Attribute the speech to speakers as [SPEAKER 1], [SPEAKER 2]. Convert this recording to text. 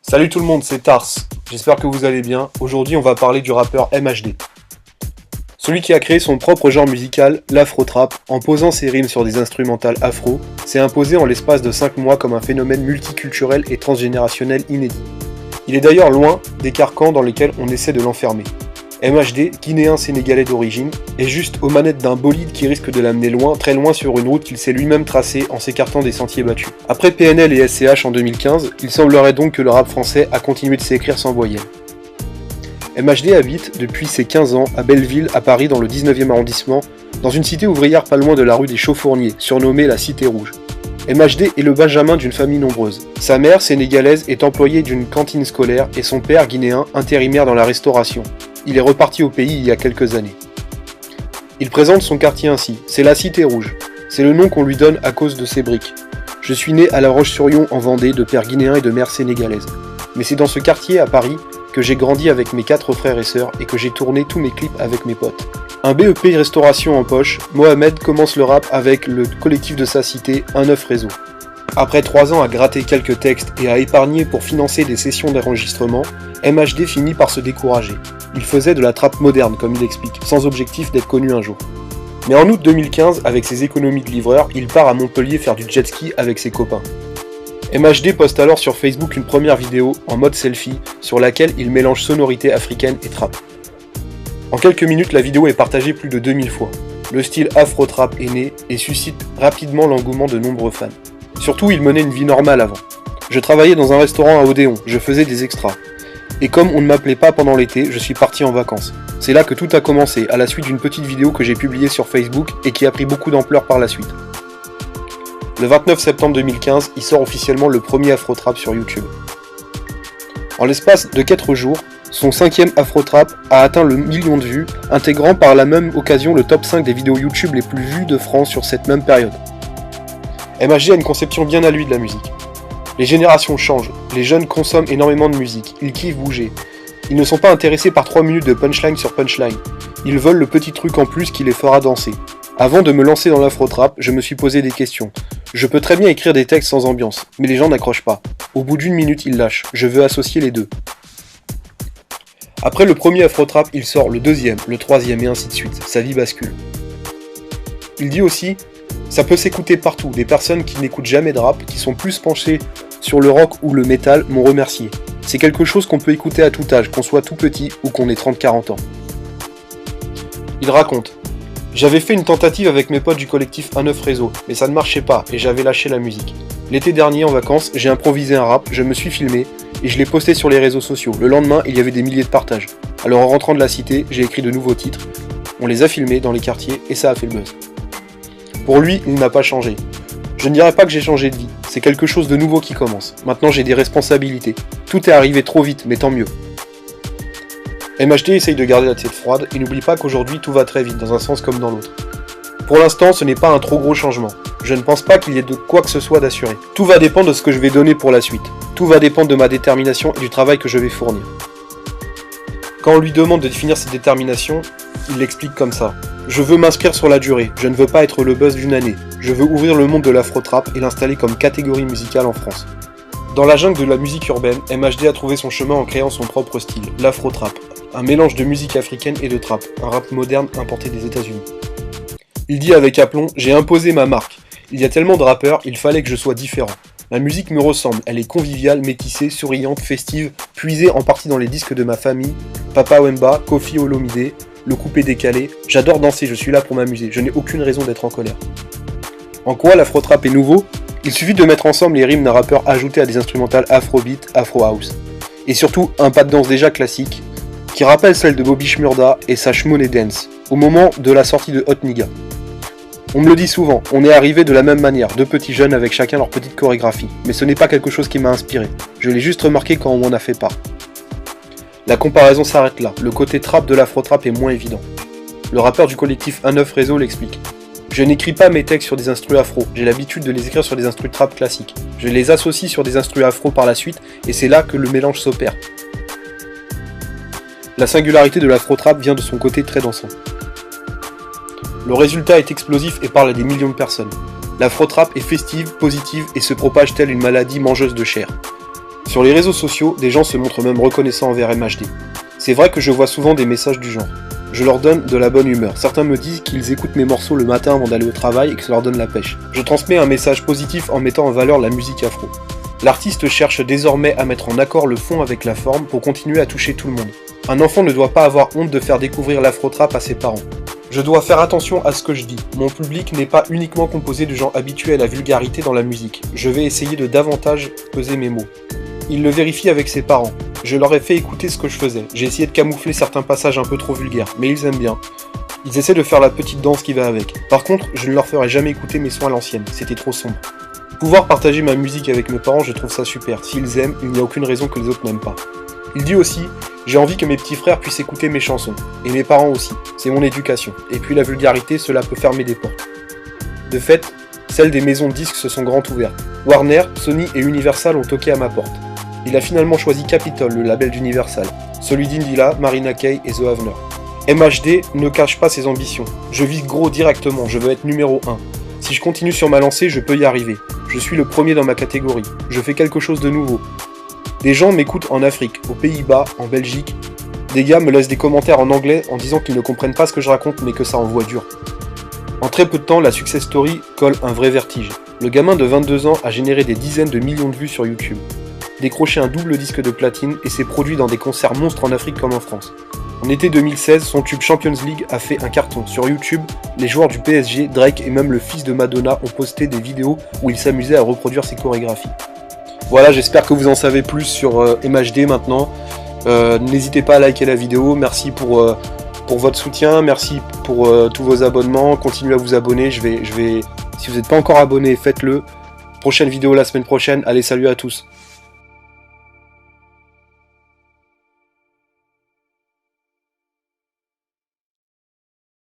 [SPEAKER 1] Salut tout le monde, c'est Tars. J'espère que vous allez bien. Aujourd'hui, on va parler du rappeur MHD. Celui qui a créé son propre genre musical, l'afro-trap, en posant ses rimes sur des instrumentales afro, s'est imposé en l'espace de 5 mois comme un phénomène multiculturel et transgénérationnel inédit. Il est d'ailleurs loin des carcans dans lesquels on essaie de l'enfermer. MHD, guinéen sénégalais d'origine, est juste aux manettes d'un bolide qui risque de l'amener loin, très loin sur une route qu'il s'est lui-même tracée en s'écartant des sentiers battus. Après PNL et SCH en 2015, il semblerait donc que le rap français a continué de s'écrire sans voyelles. MHD habite depuis ses 15 ans à Belleville, à Paris, dans le 19e arrondissement, dans une cité ouvrière pas loin de la rue des Chaux-Fourniers, surnommée la Cité Rouge. MHD est le benjamin d'une famille nombreuse. Sa mère, sénégalaise, est employée d'une cantine scolaire et son père, guinéen, intérimaire dans la restauration. Il est reparti au pays il y a quelques années. Il présente son quartier ainsi, c'est la Cité Rouge. C'est le nom qu'on lui donne à cause de ses briques. Je suis né à La Roche-sur-Yon en Vendée de père guinéen et de mère sénégalaise. Mais c'est dans ce quartier à Paris que j'ai grandi avec mes 4 frères et sœurs et que j'ai tourné tous mes clips avec mes potes. Un BEP restauration en poche, Mohamed commence le rap avec le collectif de sa cité, Un Neuf Réseau. Après 3 ans à gratter quelques textes et à épargner pour financer des sessions d'enregistrement, MHD finit par se décourager. Il faisait de la trappe moderne, comme il explique, sans objectif d'être connu un jour. Mais en août 2015, avec ses économies de livreur, il part à Montpellier faire du jet ski avec ses copains. MHD poste alors sur Facebook une première vidéo en mode selfie sur laquelle il mélange sonorité africaine et trap. En quelques minutes, la vidéo est partagée plus de 2000 fois. Le style afro-trap est né et suscite rapidement l'engouement de nombreux fans. Surtout, il menait une vie normale avant. Je travaillais dans un restaurant à Odéon, je faisais des extras. Et comme on ne m'appelait pas pendant l'été, je suis parti en vacances. C'est là que tout a commencé, à la suite d'une petite vidéo que j'ai publiée sur Facebook et qui a pris beaucoup d'ampleur par la suite. Le 29 septembre 2015, il sort officiellement le premier afro-trap sur YouTube. En l'espace de 4 jours, son 5e afro-trap a atteint le 1 million de vues, intégrant par la même occasion le top 5 des vidéos YouTube les plus vues de France sur cette même période. MHD a une conception bien à lui de la musique. Les générations changent, les jeunes consomment énormément de musique, ils kiffent bouger. Ils ne sont pas intéressés par 3 minutes de punchline sur punchline. Ils veulent le petit truc en plus qui les fera danser. Avant de me lancer dans l'afro-trap, je me suis posé des questions. Je peux très bien écrire des textes sans ambiance, mais les gens n'accrochent pas. Au bout d'1 minute, ils lâchent. Je veux associer les deux. Après le premier afro-trap, il sort le 2e, le 3e et ainsi de suite. Sa vie bascule. Il dit aussi, ça peut s'écouter partout. Des personnes qui n'écoutent jamais de rap, qui sont plus penchées sur le rock ou le métal, m'ont remercié. C'est quelque chose qu'on peut écouter à tout âge, qu'on soit tout petit ou qu'on ait 30-40 ans. Il raconte. J'avais fait une tentative avec mes potes du collectif Un Neuf Réseau, mais ça ne marchait pas et j'avais lâché la musique. L'été dernier en vacances, j'ai improvisé un rap, je me suis filmé et je l'ai posté sur les réseaux sociaux. Le lendemain, il y avait des milliers de partages. Alors en rentrant de la cité, j'ai écrit de nouveaux titres. On les a filmés dans les quartiers et ça a fait le buzz. Pour lui, il n'a pas changé. Je ne dirais pas que j'ai changé de vie, c'est quelque chose de nouveau qui commence. Maintenant j'ai des responsabilités. Tout est arrivé trop vite, mais tant mieux. MHD essaye de garder la tête froide et n'oublie pas qu'aujourd'hui tout va très vite, dans un sens comme dans l'autre. Pour l'instant, ce n'est pas un trop gros changement. Je ne pense pas qu'il y ait de quoi que ce soit d'assuré. Tout va dépendre de ce que je vais donner pour la suite. Tout va dépendre de ma détermination et du travail que je vais fournir. Quand on lui demande de définir cette détermination, il l'explique comme ça. Je veux m'inscrire sur la durée, je ne veux pas être le buzz d'une année. Je veux ouvrir le monde de l'afro-trap et l'installer comme catégorie musicale en France. Dans la jungle de la musique urbaine, MHD a trouvé son chemin en créant son propre style, l'afro-trap. Un mélange de musique africaine et de trap, un rap moderne importé des États-Unis. Il dit avec aplomb, j'ai imposé ma marque. Il y a tellement de rappeurs, il fallait que je sois différent. La musique me ressemble, elle est conviviale, métissée, souriante, festive, puisée en partie dans les disques de ma famille, Papa Wemba, Koffi Olomide, le coupé décalé. J'adore danser, je suis là pour m'amuser, je n'ai aucune raison d'être en colère. En quoi l'afro-trap est nouveau? Il suffit de mettre ensemble les rimes d'un rappeur ajouté à des instrumentales afrobeat, afro-house. Et surtout, un pas de danse déjà classique, qui rappelle celle de Bobby Shmurda et sa Shmoney Dance, au moment de la sortie de Hot Nigga. On me le dit souvent, on est arrivé de la même manière, deux petits jeunes avec chacun leur petite chorégraphie, mais ce n'est pas quelque chose qui m'a inspiré, je l'ai juste remarqué quand on m'en a fait part. La comparaison s'arrête là, le côté trap de l'afro-trap est moins évident. Le rappeur du collectif Un Neuf Réseau l'explique. Je n'écris pas mes textes sur des instrus afro, j'ai l'habitude de les écrire sur des instrus trap classiques. Je les associe sur des instrus afro par la suite, et c'est là que le mélange s'opère. La singularité de l'afro-trap vient de son côté très dansant. Le résultat est explosif et parle à des millions de personnes. L'afro-trap est festive, positive et se propage telle une maladie mangeuse de chair. Sur les réseaux sociaux, des gens se montrent même reconnaissants envers MHD. C'est vrai que je vois souvent des messages du genre. Je leur donne de la bonne humeur. Certains me disent qu'ils écoutent mes morceaux le matin avant d'aller au travail et que ça leur donne la pêche. Je transmets un message positif en mettant en valeur la musique afro. L'artiste cherche désormais à mettre en accord le fond avec la forme pour continuer à toucher tout le monde. Un enfant ne doit pas avoir honte de faire découvrir l'afro-trap à ses parents. Je dois faire attention à ce que je dis. Mon public n'est pas uniquement composé de gens habitués à la vulgarité dans la musique. Je vais essayer de davantage peser mes mots. Il le vérifie avec ses parents. Je leur ai fait écouter ce que je faisais. J'ai essayé de camoufler certains passages un peu trop vulgaires, mais ils aiment bien. Ils essaient de faire la petite danse qui va avec. Par contre, je ne leur ferai jamais écouter mes sons à l'ancienne, c'était trop sombre. Pouvoir partager ma musique avec mes parents, je trouve ça super. S'ils aiment, il n'y a aucune raison que les autres n'aiment pas. Il dit aussi, j'ai envie que mes petits frères puissent écouter mes chansons. Et mes parents aussi. C'est mon éducation. Et puis la vulgarité, cela peut fermer des portes. De fait, celles des maisons de disques se sont grand ouvertes. Warner, Sony et Universal ont toqué à ma porte. Il a finalement choisi Capitol, le label d'Universal, celui d'Indila, Marina Kaye et The Havner. MHD ne cache pas ses ambitions. Je vise gros directement, je veux être numéro 1. Si je continue sur ma lancée, je peux y arriver. Je suis le premier dans ma catégorie. Je fais quelque chose de nouveau. Des gens m'écoutent en Afrique, aux Pays-Bas, en Belgique. Des gars me laissent des commentaires en anglais en disant qu'ils ne comprennent pas ce que je raconte mais que ça envoie dur. En très peu de temps, la success story colle un vrai vertige. Le gamin de 22 ans a généré des dizaines de millions de vues sur YouTube, décroché un double disque de platine et s'est produit dans des concerts monstres en Afrique comme en France. En été 2016, son tube Champions League a fait un carton. Sur YouTube, les joueurs du PSG, Drake et même le fils de Madonna ont posté des vidéos où ils s'amusaient à reproduire ses chorégraphies. Voilà, j'espère que vous en savez plus sur MHD maintenant. N'hésitez pas à liker la vidéo, merci pour votre soutien, merci pour tous vos abonnements, continuez à vous abonner, si vous n'êtes pas encore abonné, faites-le. Prochaine vidéo la semaine prochaine, allez salut à tous.